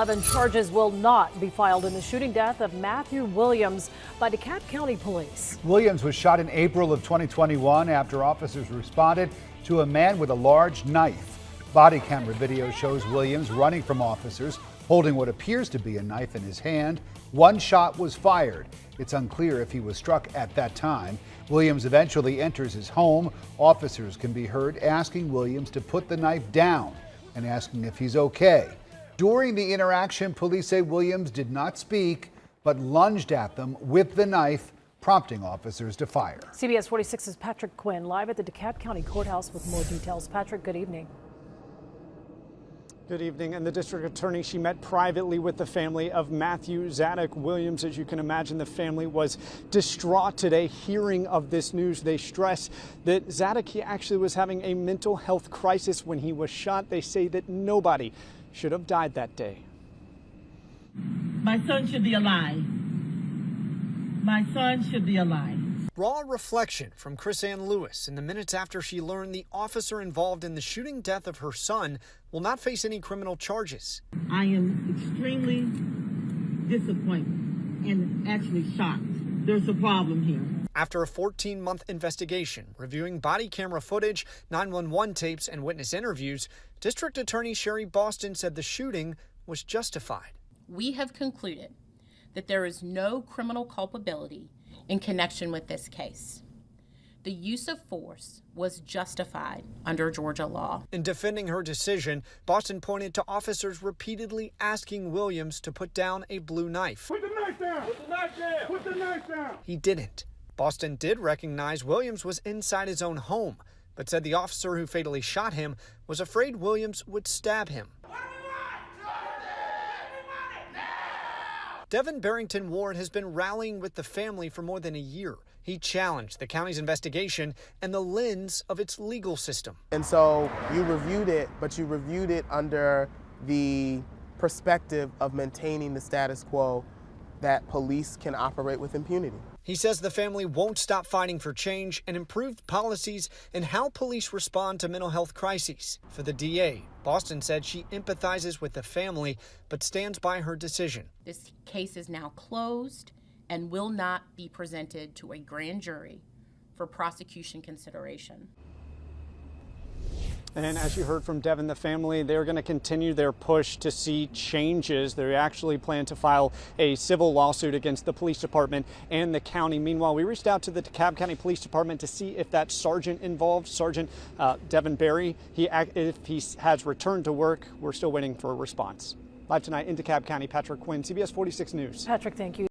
11 charges will not be filed in the shooting death of Matthew Williams by DeKalb County police. Williams was shot in April of 2021 after officers responded to a man with a large knife. Body camera video shows Williams running from officers, holding what appears to be a knife in his hand. One shot was fired. It's unclear if he was struck at that time. Williams eventually enters his home. Officers can be heard asking Williams to put the knife down and asking if he's okay. During the interaction, police say Williams did not speak, but lunged at them with the knife, prompting officers to fire. CBS 46's Patrick Quinn live at the DeKalb County Courthouse with more details. Patrick, good evening. Good evening. And the district attorney, she met privately with the family of Matthew Zadok Williams. As you can imagine, the family was distraught today hearing of this news. They stress that Zadok, he actually was having a mental health crisis when he was shot. They say that nobody should have died that day. My son should be alive. My son should be alive. Raw reflection from Chris Ann Lewis in the minutes after she learned the officer involved in the shooting death of her son will not face any criminal charges. I am extremely disappointed and actually shocked. There's a problem here. After a 14-month investigation reviewing body camera footage, 911 tapes, and witness interviews, District Attorney Sherry Boston said the shooting was justified. We have concluded that there is no criminal culpability in connection with this case. The use of force was justified under Georgia law. In defending her decision, Boston pointed to officers repeatedly asking Williams to put down a blue knife. Put the knife down! Put the knife down! Put the knife down! He didn't. Boston did recognize Williams was inside his own home, but said the officer who fatally shot him was afraid Williams would stab him. DEVIN Barrington-WARD has been rallying with the family for more than a year. He challenged the county's investigation and the lens of its legal system. And so you reviewed it, but you reviewed it under the perspective of maintaining the status quo that police can operate with impunity. He says the family won't stop fighting for change and improved policies in how police respond to mental health crises. For the DA, Boston said she empathizes with the family but stands by her decision. This case is now closed and will not be presented to a grand jury for prosecution consideration. And as you heard from Devin, the family, they're going to continue their push to see changes. They actually plan to file a civil lawsuit against the police department and the county. Meanwhile, we reached out to the DeKalb County Police Department to see if that sergeant involved, Sergeant Devin Berry, if he has returned to work. We're still waiting for a response. Live tonight in DeKalb County, Patrick Quinn, CBS 46 News. Patrick, thank you.